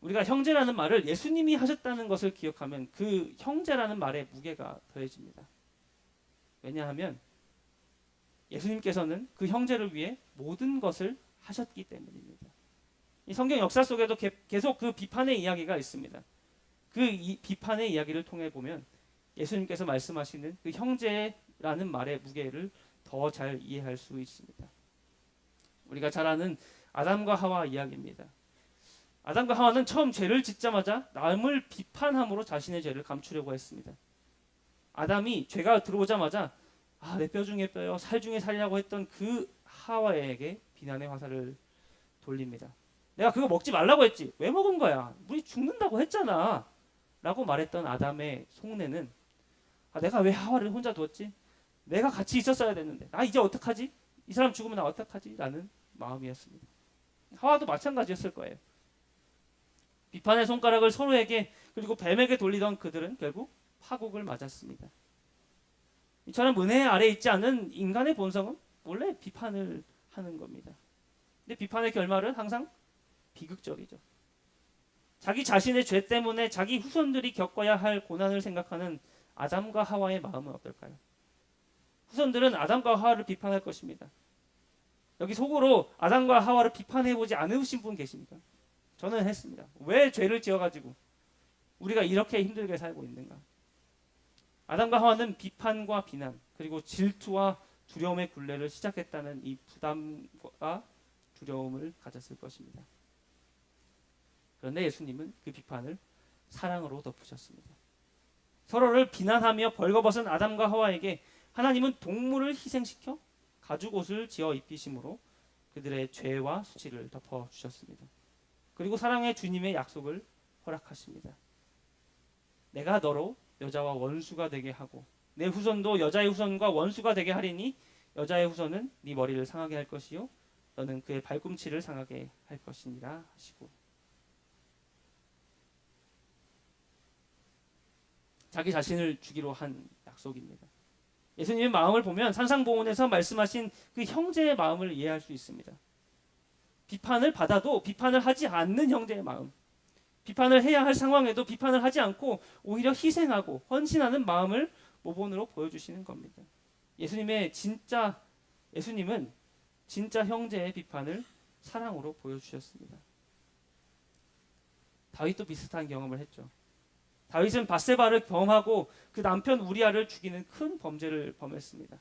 우리가 형제라는 말을 예수님이 하셨다는 것을 기억하면 그 형제라는 말에 무게가 더해집니다. 왜냐하면 예수님께서는 그 형제를 위해 모든 것을 하셨기 때문입니다. 이 성경 역사 속에도 계속 그 비판의 이야기가 있습니다. 그 비판의 이야기를 통해 보면 예수님께서 말씀하시는 그 형제라는 말의 무게를 더 잘 이해할 수 있습니다. 우리가 잘 아는 아담과 하와 이야기입니다. 아담과 하와는 처음 죄를 짓자마자 남을 비판함으로 자신의 죄를 감추려고 했습니다. 아담이 죄가 들어오자마자 내 뼈 중에 뼈요, 살 중에 살이라고 했던 그 하와에게 비난의 화살을 돌립니다. 내가 그거 먹지 말라고 했지. 왜 먹은 거야? 우리 죽는다고 했잖아. 라고 말했던 아담의 속내는 내가 왜 하와를 혼자 두었지? 내가 같이 있었어야 됐는데. 나 이제 어떡하지? 이 사람 죽으면 나 어떡하지? 라는 마음이었습니다. 하와도 마찬가지였을 거예요. 비판의 손가락을 서로에게 그리고 뱀에게 돌리던 그들은 결국 파국을 맞았습니다. 이처럼 은혜 아래 있지 않은 인간의 본성은 원래 비판을 하는 겁니다. 근데 비판의 결말은 항상 비극적이죠. 자기 자신의 죄 때문에 자기 후손들이 겪어야 할 고난을 생각하는 아담과 하와의 마음은 어떨까요? 후손들은 아담과 하와를 비판할 것입니다. 여기 속으로 아담과 하와를 비판해보지 않으신 분 계십니까? 저는 했습니다. 왜 죄를 지어가지고 우리가 이렇게 힘들게 살고 있는가? 아담과 하와는 비판과 비난 그리고 질투와 두려움의 굴레를 시작했다는 이 부담과 두려움을 가졌을 것입니다. 그런데 예수님은 그 비판을 사랑으로 덮으셨습니다. 서로를 비난하며 벌거벗은 아담과 하와에게 하나님은 동물을 희생시켜 가죽옷을 지어 입히심으로 그들의 죄와 수치를 덮어주셨습니다. 그리고 사랑의 주님의 약속을 허락하십니다. 내가 너로 여자와 원수가 되게 하고 내 후손도 여자의 후손과 원수가 되게 하리니 여자의 후손은 네 머리를 상하게 할 것이요 너는 그의 발꿈치를 상하게 할 것이니라 하시고 자기 자신을 주기로 한 약속입니다. 예수님의 마음을 보면 산상보훈에서 말씀하신 그 형제의 마음을 이해할 수 있습니다. 비판을 받아도 비판을 하지 않는 형제의 마음, 비판을 해야 할 상황에도 비판을 하지 않고 오히려 희생하고 헌신하는 마음을 모본으로 보여주시는 겁니다. 예수님은 진짜 형제의 비판을 사랑으로 보여주셨습니다. 다윗도 비슷한 경험을 했죠. 다윗은 밧세바를 범하고 그 남편 우리아를 죽이는 큰 범죄를 범했습니다.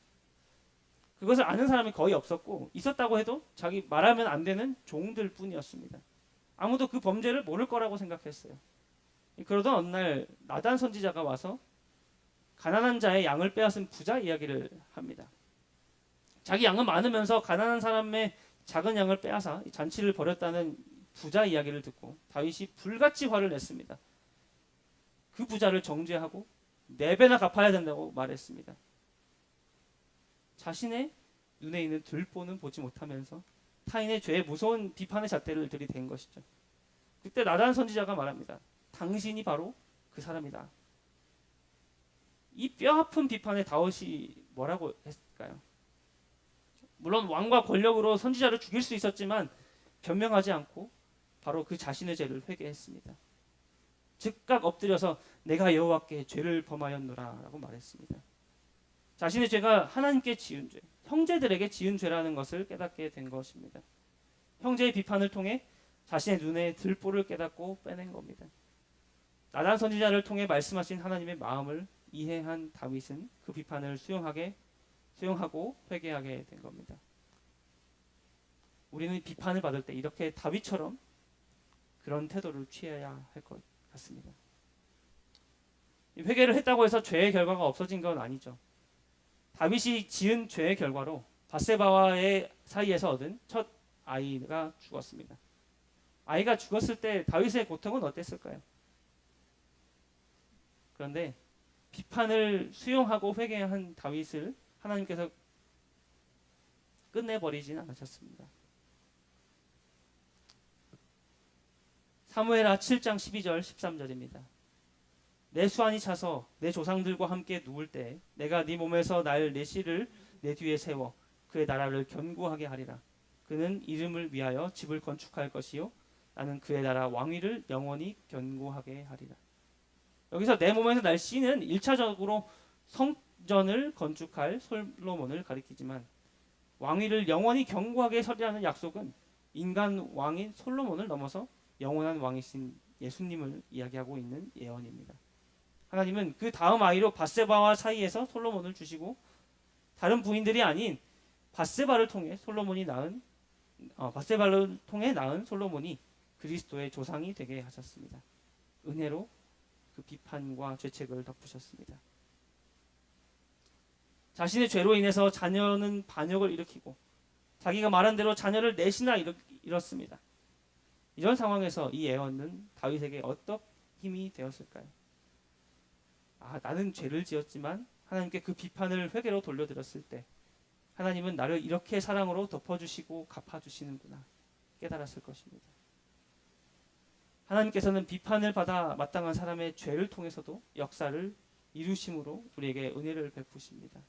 그것을 아는 사람이 거의 없었고 있었다고 해도 자기 말하면 안 되는 종들 뿐이었습니다. 아무도 그 범죄를 모를 거라고 생각했어요. 그러던 어느 날 나단 선지자가 와서 가난한 자의 양을 빼앗은 부자 이야기를 합니다. 자기 양은 많으면서 가난한 사람의 작은 양을 빼앗아 잔치를 벌였다는 부자 이야기를 듣고 다윗이 불같이 화를 냈습니다. 그 부자를 정죄하고 4배나 갚아야 된다고 말했습니다. 자신의 눈에 있는 들보는 보지 못하면서 타인의 죄에 무서운 비판의 잣대를 들이댄 것이죠. 그때 나단 선지자가 말합니다. 당신이 바로 그 사람이다. 이 뼈아픈 비판에 다윗이 뭐라고 했을까요? 물론 왕과 권력으로 선지자를 죽일 수 있었지만 변명하지 않고 바로 그 자신의 죄를 회개했습니다. 즉각 엎드려서 내가 여호와께 죄를 범하였노라 라고 말했습니다. 자신의 죄가 하나님께 지은 죄, 형제들에게 지은 죄라는 것을 깨닫게 된 것입니다. 형제의 비판을 통해 자신의 눈에 들보를 깨닫고 빼낸 겁니다. 나단 선지자를 통해 말씀하신 하나님의 마음을 이해한 다윗은 그 비판을 수용하고 회개하게 된 겁니다. 우리는 비판을 받을 때 이렇게 다윗처럼 그런 태도를 취해야 할 것 같습니다. 회개를 했다고 해서 죄의 결과가 없어진 건 아니죠. 다윗이 지은 죄의 결과로 밧세바와의 사이에서 얻은 첫 아이가 죽었습니다. 아이가 죽었을 때 다윗의 고통은 어땠을까요? 그런데 비판을 수용하고 회개한 다윗을 하나님께서 끝내버리진 않으셨습니다. 사무엘하 7장 12절 13절입니다. 내 수완이 차서 내 조상들과 함께 누울 때 내가 네 몸에서 날 내 씨를 내 뒤에 세워 그의 나라를 견고하게 하리라. 그는 이름을 위하여 집을 건축할 것이요 나는 그의 나라 왕위를 영원히 견고하게 하리라. 여기서 내 몸에서 날 씨는 1차적으로 성전을 건축할 솔로몬을 가리키지만 왕위를 영원히 견고하게 서리라는 약속은 인간 왕인 솔로몬을 넘어서 영원한 왕이신 예수님을 이야기하고 있는 예언입니다. 하나님은 그 다음 아이로 밧세바와 사이에서 솔로몬을 주시고 다른 부인들이 아닌 밧세바를 통해 밧세바를 통해 낳은 솔로몬이 그리스도의 조상이 되게 하셨습니다. 은혜로 그 비판과 죄책을 덮으셨습니다. 자신의 죄로 인해서 자녀는 반역을 일으키고 자기가 말한 대로 자녀를 넷이나 잃었습니다. 이런 상황에서 이 예언은 다윗에게 어떤 힘이 되었을까요? 나는 죄를 지었지만 하나님께 그 비판을 회개로 돌려드렸을 때 하나님은 나를 이렇게 사랑으로 덮어주시고 갚아주시는구나 깨달았을 것입니다. 하나님께서는 비판을 받아 마땅한 사람의 죄를 통해서도 역사를 이루심으로 우리에게 은혜를 베푸십니다.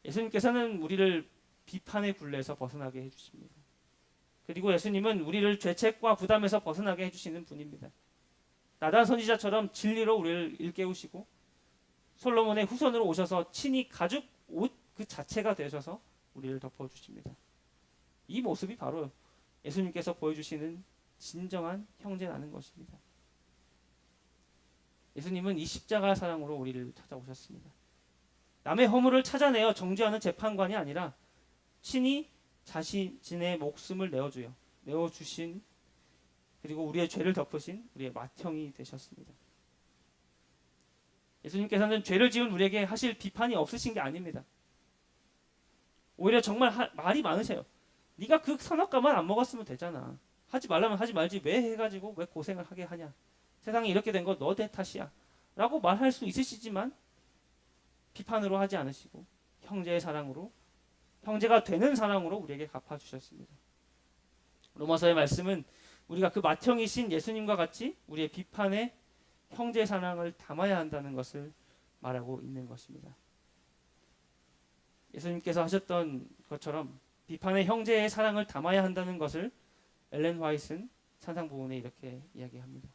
예수님께서는 우리를 비판의 굴레에서 벗어나게 해주십니다. 그리고 예수님은 우리를 죄책과 부담에서 벗어나게 해주시는 분입니다. 나단 선지자처럼 진리로 우리를 일깨우시고 솔로몬의 후손으로 오셔서 친히 가죽 옷 그 자체가 되셔서 우리를 덮어주십니다. 이 모습이 바로 예수님께서 보여주시는 진정한 형제라는 것입니다. 예수님은 이 십자가 사랑으로 우리를 찾아오셨습니다. 남의 허물을 찾아내어 정죄하는 재판관이 아니라 친히 자신의 목숨을 내어주신 그리고 우리의 죄를 덮으신 우리의 맏형이 되셨습니다. 예수님께서는 죄를 지은 우리에게 하실 비판이 없으신 게 아닙니다. 오히려 정말 말이 많으세요. 네가 그 선악과만 안 먹었으면 되잖아. 하지 말라면 하지 말지 왜 해가지고 왜 고생을 하게 하냐. 세상이 이렇게 된 거 너 내 탓이야. 라고 말할 수 있으시지만 비판으로 하지 않으시고 형제의 사랑으로 형제가 되는 사랑으로 우리에게 갚아주셨습니다. 로마서의 말씀은 우리가 그 맏형이신 예수님과 같이 우리의 비판에 형제의 사랑을 담아야 한다는 것을 말하고 있는 것입니다. 예수님께서 하셨던 것처럼 비판의 형제의 사랑을 담아야 한다는 것을 엘렌 화이트는 찬상 부분에 이렇게 이야기합니다.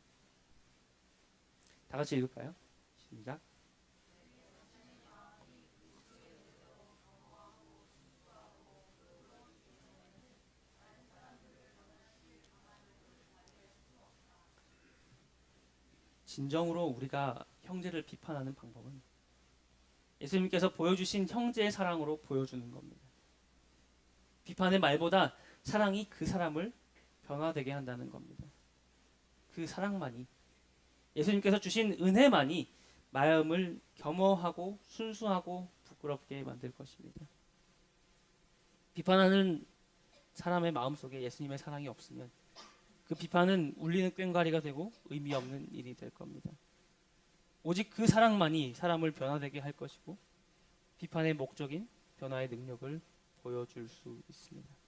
다 같이 읽을까요? 시작. 진정으로 우리가 형제를 비판하는 방법은 예수님께서 보여주신 형제의 사랑으로 보여주는 겁니다. 비판의 말보다 사랑이 그 사람을 변화되게 한다는 겁니다. 그 사랑만이 예수님께서 주신 은혜만이 마음을 겸허하고 순수하고 부끄럽게 만들 것입니다. 비판하는 사람의 마음속에 예수님의 사랑이 없으면 그 비판은 울리는 꽹과리가 되고 의미 없는 일이 될 겁니다. 오직 그 사랑만이 사람을 변화되게 할 것이고 비판의 목적인 변화의 능력을 보여줄 수 있습니다.